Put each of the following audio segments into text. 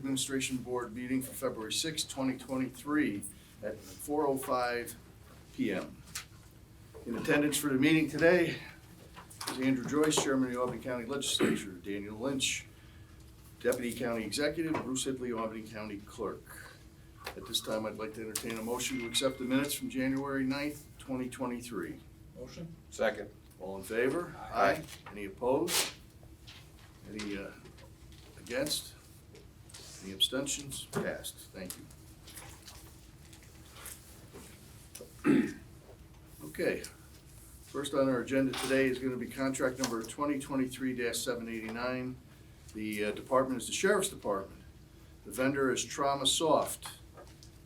Administration Board meeting for February 6, 2023 at 4:05 p.m. In attendance for the meeting today is Andrew Joyce, Chairman of the Albany County Legislature, Daniel Lynch, Deputy County Executive, Bruce Hibley, Albany County Clerk. At this time, I'd like to entertain a motion to accept the minutes from January 9th, 2023. Motion? Second. All in favor? Aye. Any opposed? Any against? Any abstentions? Passed. Thank you. Okay. First on our agenda today is going to be contract number 2023-789. The department is the Sheriff's Department. The vendor is Trauma Soft,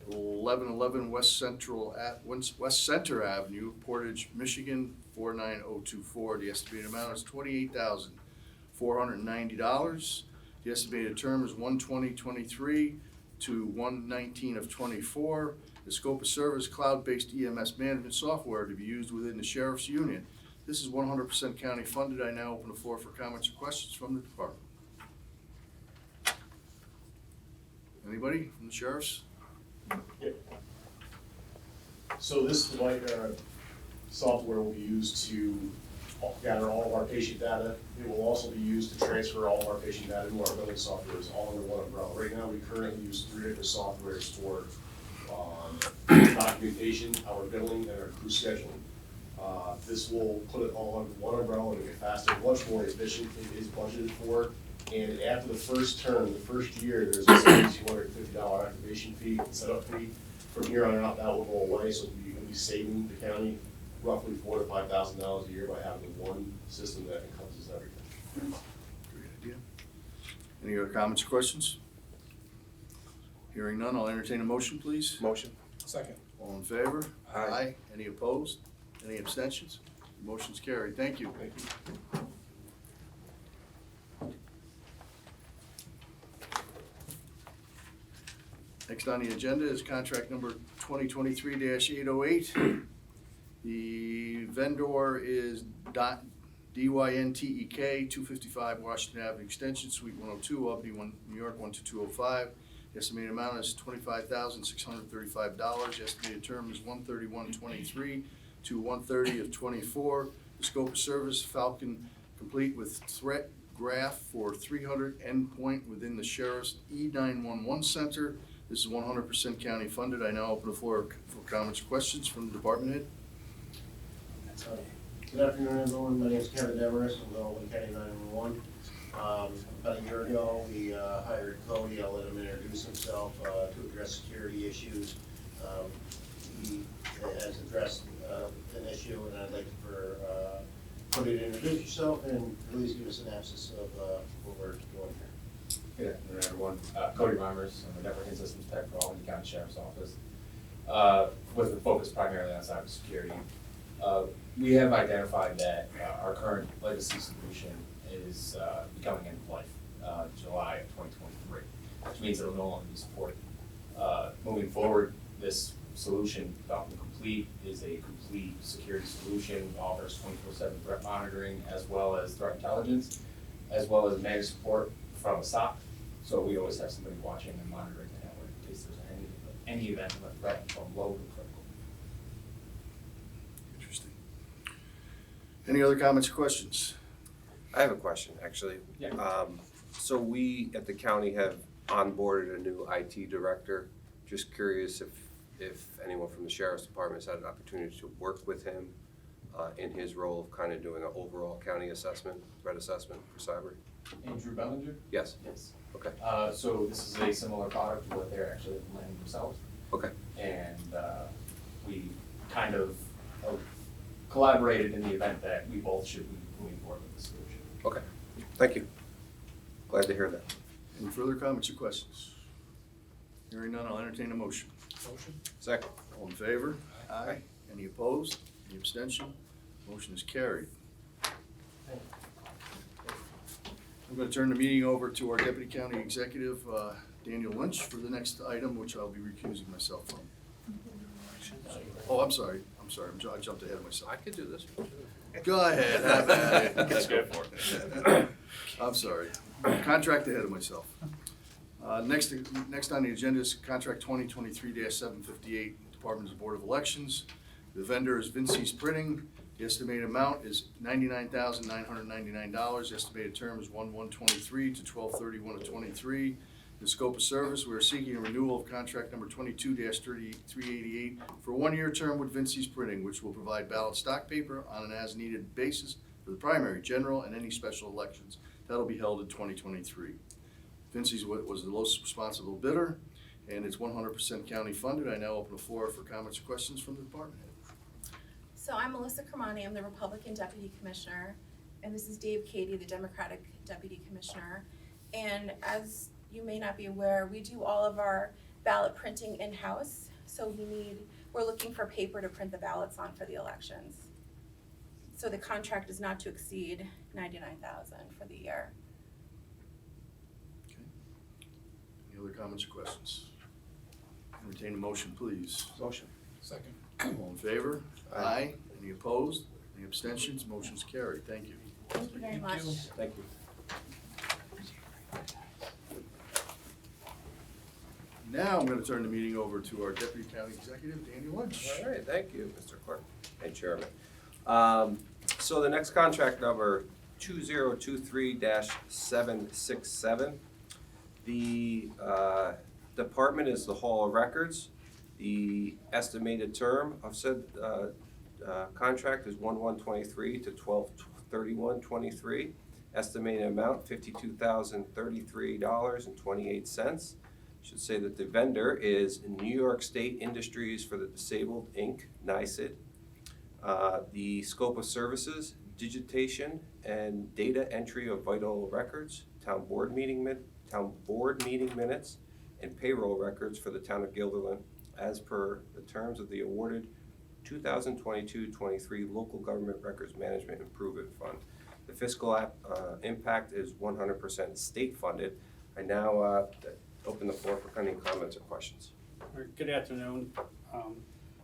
1111 West Center Avenue, Portage, Michigan 49024. The estimated amount is $28,490. The estimated term is 1/20/23 to 1/19/24. The scope of service, cloud-based EMS management software to be used within the Sheriff's Union. This is 100% county funded. I now open the floor for comments or questions from the department. Anybody from the Sheriff's? So this software will be used to gather all of our patient data. It will also be used to transfer all of our patient data to our billing softwares all under one umbrella. Right now, we currently use 3 different softwares for documentation, our billing, and our crew scheduling. This will put it all under one umbrella and make it faster, much more efficient. It is budgeted for. And after the first term, the first year, there's a $250 activation fee and setup fee. From here on out, that will go away, so we'll be saving the county roughly $4,000 to $5,000 a year by having one system that encompasses everything. Great idea. Any other comments or questions? Hearing none, I'll entertain a motion, please. Motion. Second. All in favor? Aye. Any opposed? Any abstentions? Motion's carried. Thank you. Thank you. Next on the agenda is contract number 2023-808. The vendor is DYNTEK, 255 Washington Avenue Extension, Suite 102, Albany, New York, 12205. The estimated amount is $25,635. The estimated term is 1/31/23 to 1/30/24. The scope of service, Falcon Complete with Threat Graph for 300 endpoint within the Sheriff's E911 Center. This is 100% county funded. I now open the floor for comments or questions from the department head. Good afternoon, everyone. My name is Kevin Demarest from Albany County 911. About a year ago, we hired Cody. I'll let him introduce himself to address security issues. He has addressed an issue, and I'd like for Cody to introduce yourself and please give us an abscess of what we're doing here. Good afternoon, everyone. Cody Reimers, I'm the Networking Systems Tech for Albany County Sheriff's Office, with the focus primarily on cybersecurity. We have identified that our current legacy solution is becoming end of life July of 2023, which means it will no longer be supported. Moving forward, this solution, Falcon Complete, is a complete security solution, offers 24/7 threat monitoring, as well as threat intelligence, as well as managed support from a SOC. So we always have somebody watching and monitoring the network in case there's any event of a threat from low to critical. Interesting. Any other comments or questions? I have a question, actually. Yeah. So we at the county have onboarded a new IT director. Just curious if anyone from the Sheriff's Department has had an opportunity to work with him in his role of kind of doing an overall county assessment, threat assessment for cyber. Andrew Bellinger? Yes. Yes. Okay. So this is a similar product to what they're actually implementing themselves. Okay. And we kind of collaborated in the event that we both should be moving forward with the solution. Okay. Thank you. Glad to hear that. Any further comments or questions? Hearing none, I'll entertain a motion. Motion? Second. All in favor? Aye. Any opposed? Any abstention? Motion is carried. I'm going to turn the meeting over to our Deputy County Executive, Daniel Lynch, for the next item, which I'll be recusing myself from. Oh, I'm sorry. I jumped ahead of myself. I could do this one too. Go ahead, have at it. Let's go for it. I'm sorry. Contract ahead of myself. Next on the agenda is contract 2023-758, Department of Board of Elections. The vendor is Vincey's Printing. The estimated amount is $99,999. The estimated term is 1/1/23 to 12/31/23. The scope of service, we are seeking a renewal of contract number 22-388 for a one-year term with Vincey's Printing, which will provide ballot stock paper on an as-needed basis for the primary, general, and any special elections. That'll be held in 2023. Vincey's was the lowest responsible bidder, and it's 100% county funded. I now open the floor for comments or questions from the department head. So I'm Melissa Kermani, I'm the Republican Deputy Commissioner, and this is Dave Cady, the Democratic Deputy Commissioner. And as you may not be aware, we do all of our ballot printing in-house, so we're looking for paper to print the ballots on for the elections. So the contract is not to exceed $99,000 for the year. Any other comments or questions? Entertain a motion, please. Motion. Second. All in favor? Aye. Any opposed? Any abstentions? Motion's carried. Thank you. Thank you very much. Thank you. Now I'm gonna turn the meeting over to our Deputy County Executive, Danny Lynch. All right, thank you, Mr. Clerk and Chairman. So the next contract number, 2023-767. The department is the Hall of Records. The estimated term of said contract is 1/1/23 to 12/31/23. Estimated amount, $52,033.28. Should say that the vendor is New York State Industries for the Disabled, Inc., NYSID. The scope of services, digitation and data entry of vital records, town board meeting minutes, and payroll records for the town of Guilderland as per the terms of the awarded 2022-23 Local Government Records Management Improvement Fund. The fiscal impact is 100% state funded. I now open the floor for any comments or questions. Good afternoon.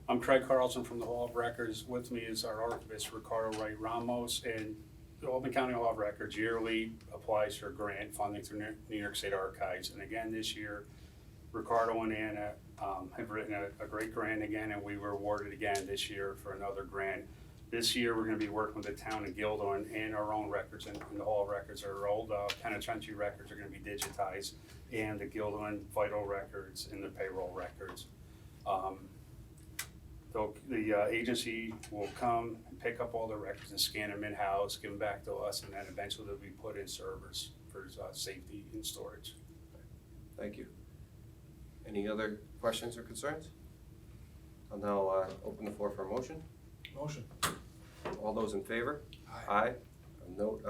I'm Craig Carlson from the Hall of Records. With me is our archivist Ricardo Wright Ramos, and the Albany County Hall of Records yearly applies for grant funding through New York State Archives. And again, this year, Ricardo and Anna have written a great grant again, and we were awarded again this year for another grant. This year, we're gonna be working with the town of Guilderland and our own records in the Hall of Records. Our old penitentiary records are gonna be digitized, and the Guilderland vital records and the payroll records. The agency will come and pick up all the records and scan them in-house, give them back to us, and then eventually they'll be put in servers for safety and storage. Thank you. Any other questions or concerns? I'll now open the floor for a motion. Motion. All those in favor? Aye. Note,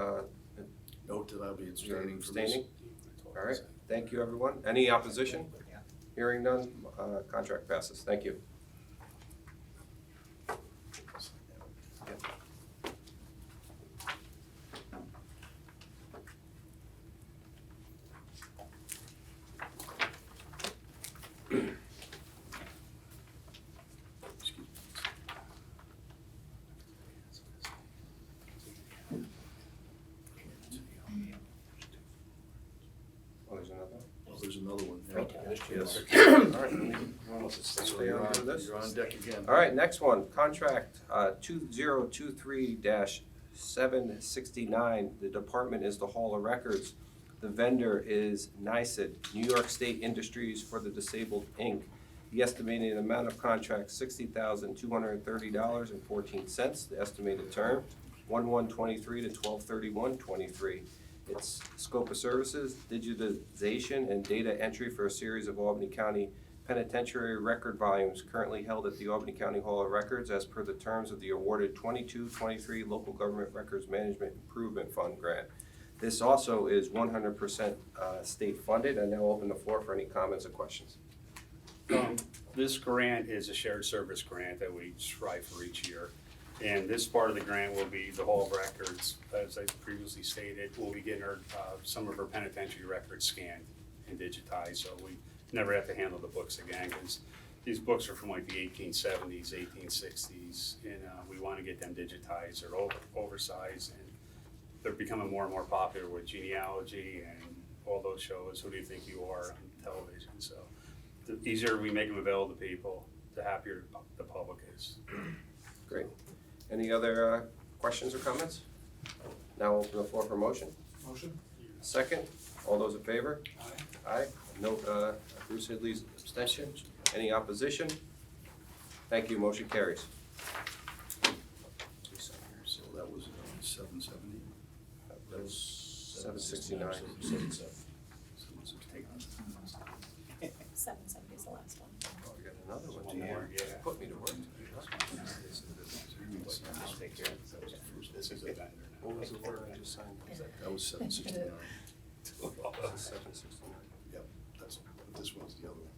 Note that I'll be abstaining from this. abstaining? All right, thank you, everyone. Any opposition? Hearing none, contract passes. Thank you. Oh, there's another one? Oh, there's another one. yeah. Yes. All right, So stay you're on on, to this. you're on deck again. All right, next one, contract 2023-769. The department is the Hall of Records. The vendor is NYSID, New York State Industries for the Disabled, Inc. The estimated amount of contract, $60,230.14. The estimated term, 1/1/23 to 12/31/23. Its scope of services, digitization and data entry for a series of Albany County penitentiary record volumes currently held at the Albany County Hall of Records as per the terms of the awarded 22-23 Local Government Records Management Improvement Fund grant. This also is 100% state funded. I now open the floor for any comments or questions. This grant is a shared service grant that we strive for each year. And this part of the grant will be the Hall of Records, as I previously stated, we'll be getting our, some of our penitentiary records scanned and digitized, so we never have to handle the books again, because these books are from like the 1870s, 1860s, and we want to get them digitized. They're oversized, and they're becoming more and more popular with genealogy and all those shows, Who Do You Think You Are, on television, so the easier we make them available to people, the happier the public is. Great. Any other questions or comments? Now open the floor for motion. Motion? Second, all those in favor? Aye. Note Bruce Hidley's abstention. Any opposition? Thank you, motion carries. So that was 770. That was 769. 770 is the last one. Oh, we got another one. One more, yeah. Put me to work. This is a vendor now. What was the word I just signed? That was 769. 769. Yep, that's, this one's the other one.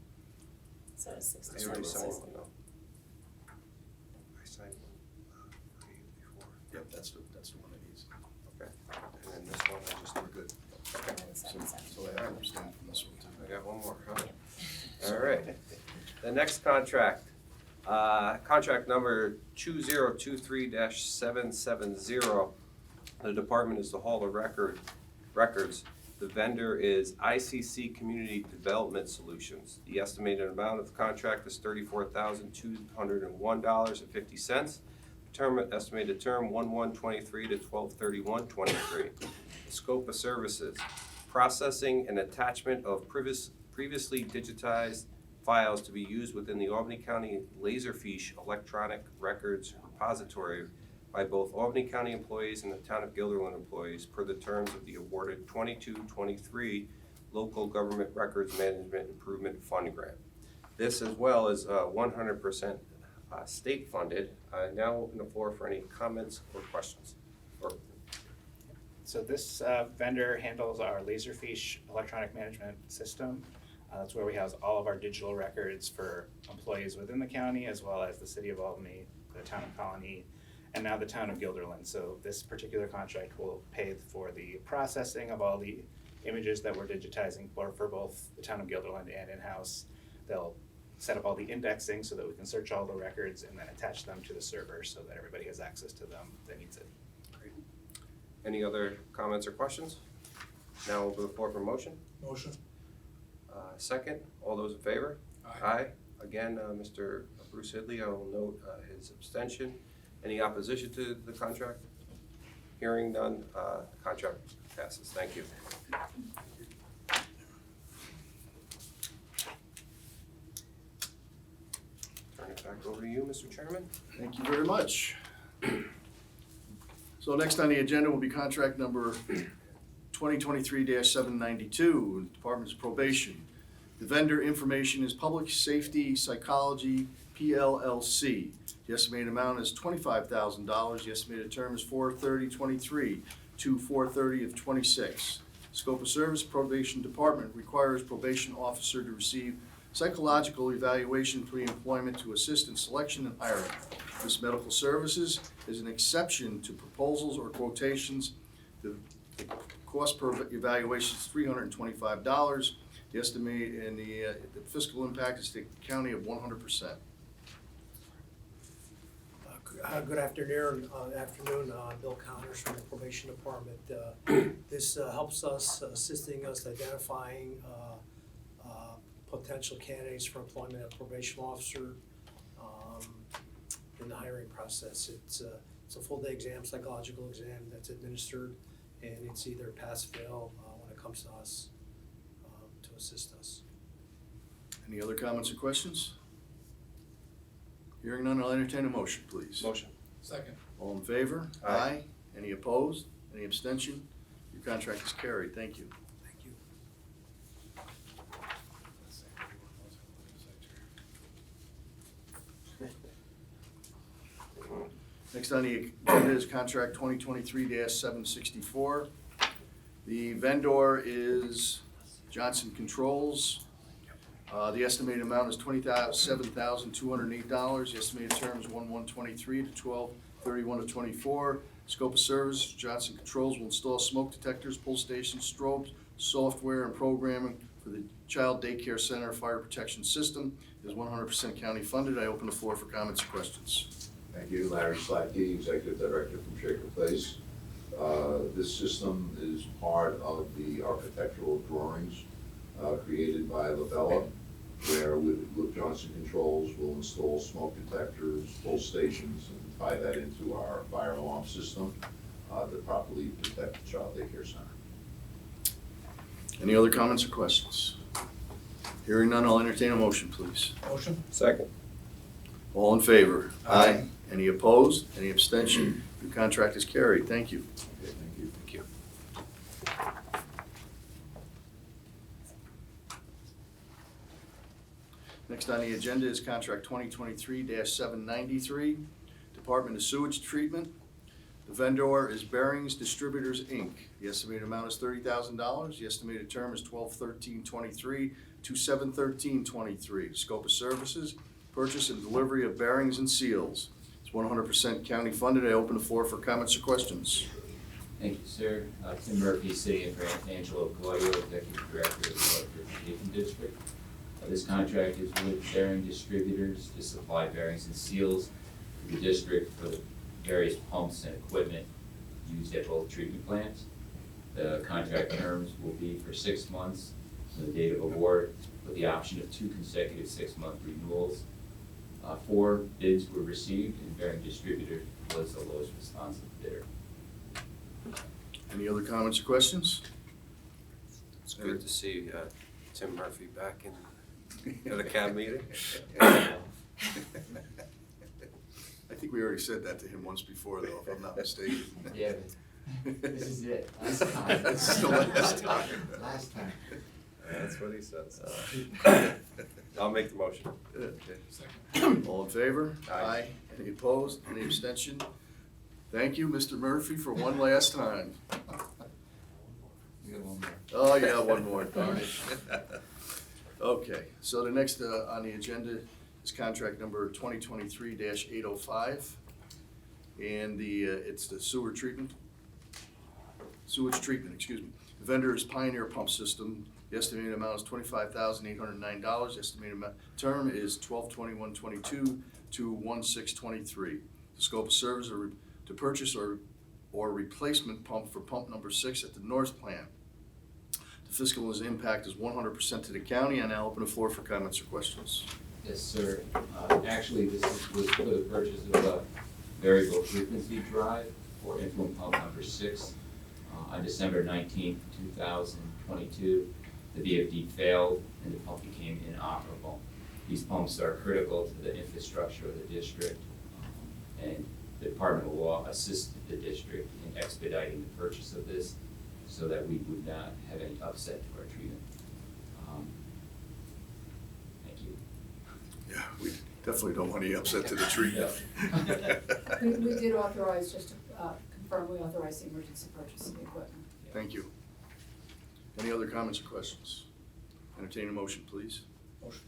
So it's I already 67. signed one though. I signed one for you before. Yep, that's the one that needs. Okay. And then this one, I just, we're good. Okay. And then So 770. I understand from this one too. I got one more, huh? All right. The next contract, contract number 2023-770. The department is the Hall of Records. The vendor is ICC Community Development Solutions. The estimated amount of the contract is $34,201.50. Estimated term 1/1/23 to 12/31/23. The scope of services: processing and attachment of previously digitized files to be used within the Albany County Laserfiche electronic records repository by both Albany County employees and the Town of Guilderland employees per the terms of the awarded 22-23 Local Government Records Management Improvement Fund Grant. This, as well as 100% state funded. Now open the floor for any comments or questions. So this vendor handles our Laserfiche electronic management system. That's where we house all of our digital records for employees within the county, as well as the city of Albany, the town of Colony, and now the town of Guilderland. So this particular contract will pay for the processing of all the images that we're digitizing for both the town of Guilderland and in-house. They'll set up all the indexing so that we can search all the records and then attach them to the server so that everybody has access to them that needs it. Any other comments or questions? Now open the floor for motion. Motion? Second, all those in favor? Aye. Again, Mr. Bruce Hidley, I will note his abstention. Any opposition to the contract? Hearing none, contract passes. Thank you. Turn it back over to you, Mr. Chairman. Thank you very much. So next on the agenda will be contract number 2023-792, Department's Probation. The vendor information is Public Safety Psychology, PLLC. The estimated amount is $25,000. The estimated term is 4/30/23 to 4/30/26. Scope of service: Probation Department requires probation officer to receive psychological evaluation pre-employment to assist in selection and hiring. This medical services is an exception to proposals or quotations. The cost per evaluation is $325. The estimate and the fiscal impact is to the county of 100%. Good afternoon, Bill Connors from the Probation Department. This helps us, assisting us identifying potential candidates for employment as probation officer in the hiring process. It's a full-day exam, psychological exam that's administered, and it's either pass-fail when it comes to us to assist us. Any other comments or questions? Hearing none, I'll entertain a motion, please. Motion. Second. All in favor? Aye. Any opposed? Any abstention? Your contract is carried. Thank you. Thank you. Next on the agenda is contract 2023-764. The vendor is Johnson Controls. The estimated amount is $27,208. The estimated term is 1/1/23 to 12/31/24. Scope of service: Johnson Controls will install smoke detectors, pull stations, strobes, software, and programming for the Child Daycare Center Fire Protection System. It is 100% county funded. I open the floor for comments or questions. Thank you, Larry Slatke, Executive Director from Shaker Place. This system is part of the architectural drawings created by Lavella, where with Johnson Controls will install smoke detectors, pull stations, and tie that into our fire alarm system to properly protect the child daycare center. Any other comments or questions? Hearing none, I'll entertain a motion, please. Motion? Second. All in favor? Aye. Any opposed? Any abstention? The contract is carried. Thank you. Okay, thank you. Thank you. Next on the agenda is contract 2023-793, Department of Sewage Treatment. The vendor is Bearings Distributors, Inc. The estimated amount is $30,000. The estimated term is 12/13/23 to 7/13/23. Scope of services, purchase and delivery of bearings and seals. It's 100% county funded. I open the floor for comments or questions. Thank you, sir. Tim Murphy, City and Grant, Angelo Goyo, Executive Director of the Waterford Beacon District. This contract is with bearing distributors to supply bearings and seals to the district for the various pumps and equipment used at both treatment plants. The contract terms will be for 6 months from the date of award, with the option of 2 consecutive 6-month renewals. 4 bids were received, and bearing distributor was the lowest responsive bidder. Any other comments or questions? It's good to see Tim Murphy back in at a CAB meeting. I think we already said that to him once before, though, if I'm not mistaken. Yeah, but this is it. Last time. This is the last time. Last time. That's what he says. I'll make the motion. All in favor? Aye. Any opposed? Any abstention? Thank you, Mr. Murphy, for one last time. We got one more. Oh, yeah, one more, darn it. Okay, so the next on the agenda is contract number 2023-805. And it's the sewage treatment, excuse me. The vendor is Pioneer Pump System. The estimated amount is $25,809. The estimated term is 12/21/22 to 1/6/23. The scope of service are to purchase or replacement pump for pump number 6 at the North Plant. The fiscal impact is 100% to the county, and I'll open the floor for comments or questions. Yes, sir. Actually, this was for the purchase of a variable frequency drive for influent pump number 6. On December 19th, 2022, the VFD failed and the pump became inoperable. These pumps are critical to the infrastructure of the district, and the Department of Law assisted the district in expediting the purchase of this so that we would not have any upset to our treatment. Thank you. Yeah, we definitely don't want any upset to the treatment. We did authorize, just to confirm, we authorized the emergency purchase of the equipment. Thank you. Any other comments or questions? Entertain a motion, please. Motion.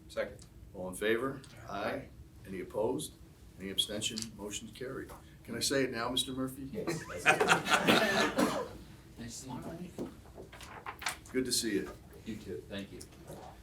Second. All in favor? Aye. Any opposed? Any abstention? Motion's carried. Can I say it now, Mr. Murphy? Yes. Nice to meet you. Good to see you. You too, thank you.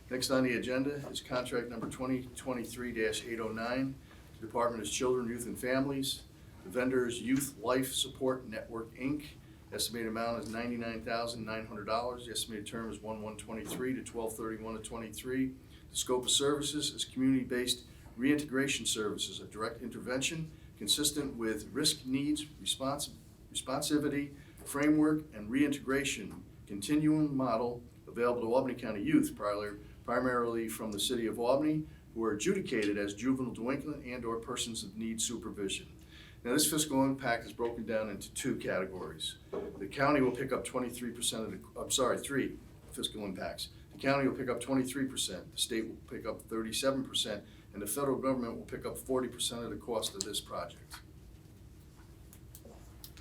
Next on the agenda is contract number 2023-809. The Department of Children, Youth, and Families. The vendor is Youth Life Support Network, Inc. Estimated amount is $99,900. The estimated term is 1/1/23 to 12/31/23. The scope of services is community-based reintegration services, a direct intervention consistent with risk needs, responsivity, framework, and reintegration continuum model available to Albany County youth, primarily from the city of Albany, who are adjudicated as juvenile delinquent and/or persons of need supervision. Now, this fiscal impact is broken down into 2 categories. The county will pick up 23% of the, 3 fiscal impacts. The county will pick up 23%, the state will pick up 37%, and the federal government will pick up 40% of the cost of this project.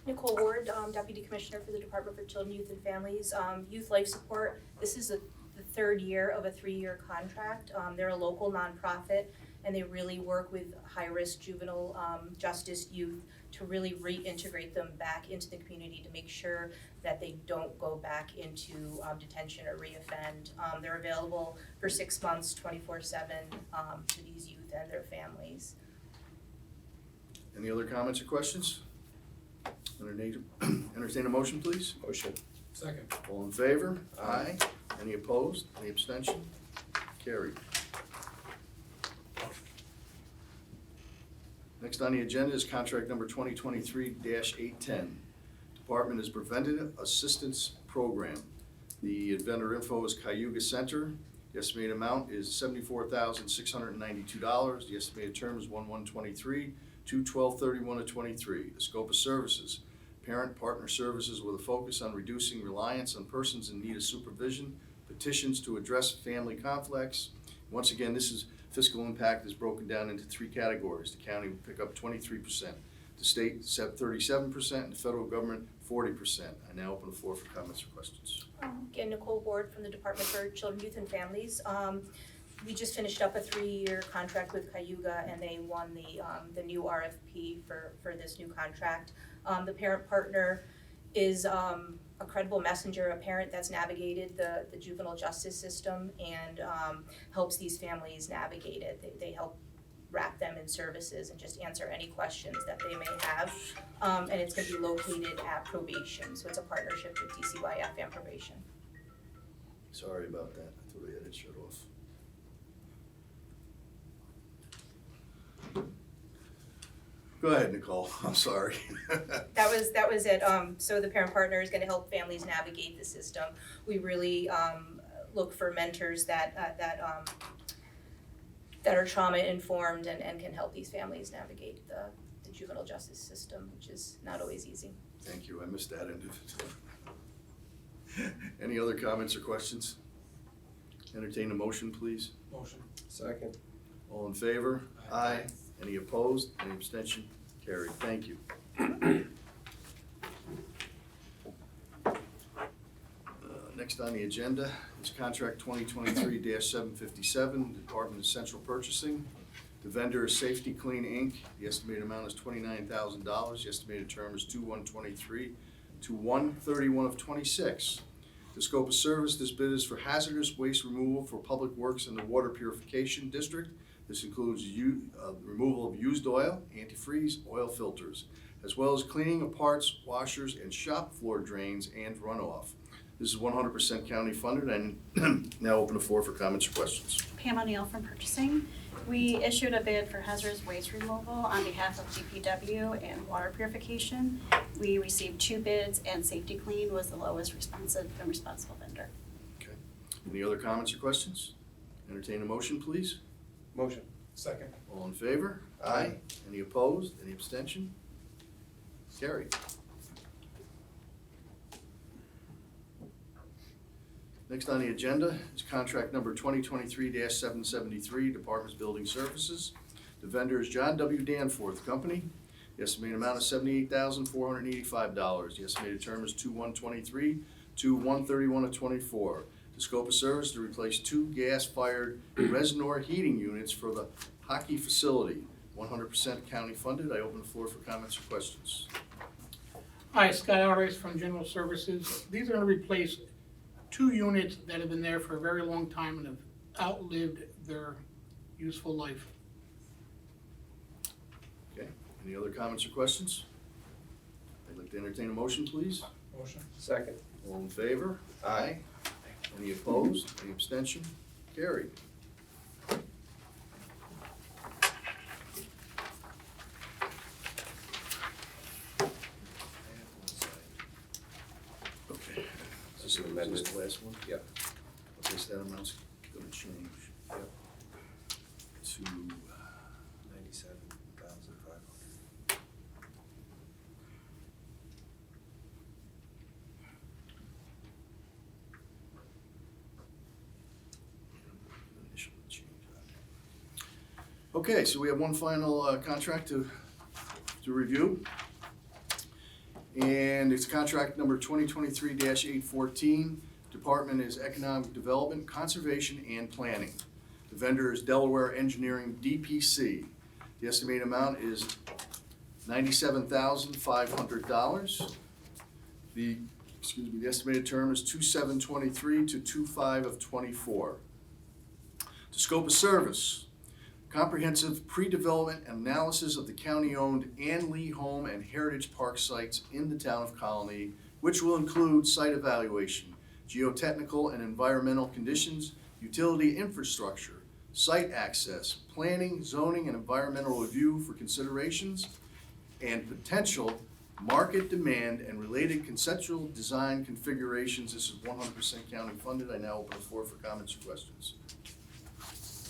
Nicole Ward, Deputy Commissioner for the Department for Children, Youth, and Families. Youth Life Support, this is the 3rd year of a 3-year contract. They're a local nonprofit, and they really work with high-risk juvenile justice youth to really reintegrate them back into the community to make sure that they don't go back into detention or reoffend. They're available for 6 months, 24/7 to these youth and their families. Any other comments or questions? Entertain a motion, please. Motion. Second. All in favor? Aye. Any opposed? Any abstention? Carried. Next on the agenda is contract number 2023-810. Department is Preventative Assistance Program. The vendor info is Cayuga Center. The estimated amount is $74,692. The estimated term is 1/1/23 to 12/31/23. The scope of services, parent partner services with a focus on reducing reliance on persons in need of supervision, petitions to address family conflicts. Once again, this is fiscal impact is broken down into three categories. The county will pick up 23%, the state 37%, and the federal government 40%. I now open the floor for comments or questions. Again, Nicole Ward from the Department for Children, Youth, and Families. We just finished up a 3-year contract with Cayuga, and they won the new RFP for this new contract. The parent partner is a credible messenger, a parent that's navigated the juvenile justice system and helps these families navigate it. They help wrap them in services and just answer any questions that they may have. And it's gonna be located at probation, so it's a partnership with DCYF and probation. Sorry about that. I thought I had it shut off. Go ahead, Nicole. I'm sorry. That was it. So the parent partner is gonna help families navigate the system. We really look for mentors that are trauma informed and can help these families navigate the juvenile justice system, which is not always easy. Thank you. I missed that end of it. Any other comments or questions? Entertain a motion, please. Motion. Second. All in favor? Aye. Any opposed? Any abstention? Carried. Thank you. Next on the agenda is contract 2023-757, Department of Central Purchasing. The vendor is Safety Clean, Inc. The estimated amount is $29,000. The estimated term is 2/1/23 to 1/31/26. The scope of service, this bid is for hazardous waste removal for public works in the water purification district. This includes removal of used oil, antifreeze, oil filters, as well as cleaning of parts, washers, and shop floor drains and runoff. This is 100% county funded, and now open the floor for comments or questions. Pam O'Neill from Purchasing. We issued a bid for hazardous waste removal on behalf of DPW and water purification. We received 2 bids, and Safety Clean was the lowest responsive and responsible vendor. Okay. Any other comments or questions? Entertain a motion, please. Motion. Second. All in favor? Aye. Any opposed? Any abstention? Carried. Next on the agenda is contract number 2023-773, Department's Building Services. The vendor is John W. Danforth Company. The estimated amount is $78,485. The estimated term is 2/1/23 to 1/31/24. The scope of service to replace 2 gas-fired Reznor heating units for the hockey facility. 100% county funded. I open the floor for comments or questions. Hi, Scott Alvarez from General Services. These are going to replace 2 units that have been there for a very long time and have outlived their useful life. Okay, any other comments or questions? I'd like to entertain a motion, please. Motion. Second. All in favor? Aye. Any opposed? Any abstention? Carried. Okay. This is an Is amendment. this the last one? Yep. Okay, so that amount's gonna change. Yep. To, 97,500. initial change. Okay, so we have one final contract to review. And it's contract number 2023-814. Department is Economic Development, Conservation, and Planning. The vendor is Delaware Engineering, DPC. The estimated amount is $97,500. The estimated term is 2/7/23 to 2/5/24. The scope of service, comprehensive pre-development analysis of the county-owned Ann Lee Home and Heritage Park sites in the town of Colony, which will include site evaluation, geotechnical and environmental conditions, utility infrastructure, site access, planning, zoning, and environmental review for considerations, and potential market demand and related conceptual design configurations. This is 100% county funded. I now open the floor for comments or questions.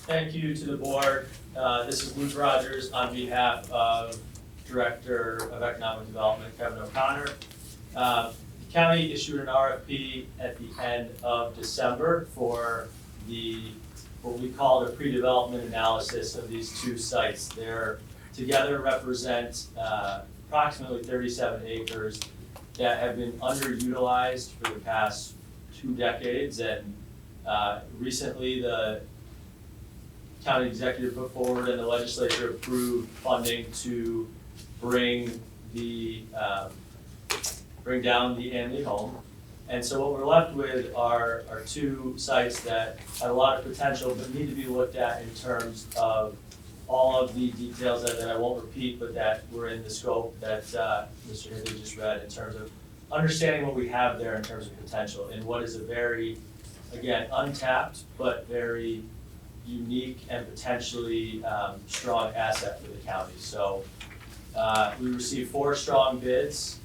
Thank you to the board. This is Luke Rogers on behalf of Director of Economic Development, Kevin O'Connor. The county issued an RFP at the end of December for what we call the pre-development analysis of these two sites. They're together represent approximately 37 acres that have been underutilized for the past 2 decades, and recently the county executive put forward and the legislature approved funding to bring down the Ann Lee Home. And so what we're left with are 2 sites that have a lot of potential but need to be looked at in terms of all of the details that I won't repeat, but that were in the scope that Mr. Hidley just read, in terms of understanding what we have there in terms of potential and what is a very, again, untapped but very unique and potentially strong asset for the county. So we received 4 strong bids.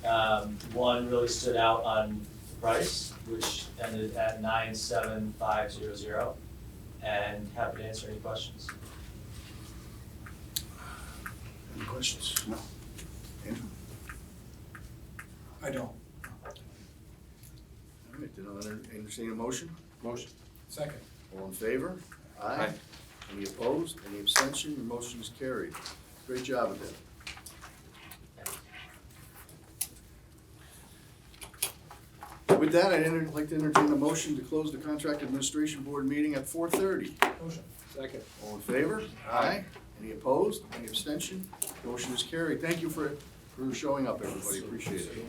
One really stood out on price, which ended at 97500, and happy to answer any questions. Any questions? No. Andrew? I don't. All right, then I'll entertain a motion. Motion. Second. All in favor? Aye. Any opposed? Any abstention? Your motion is carried. Great job with that. With that, I'd like to entertain a motion to close the Contract Administration Board meeting at 4:30. Motion. Second. All in favor? Aye. Any opposed? Any abstention? Motion is carried. Thank you for showing up, everybody. Appreciate it.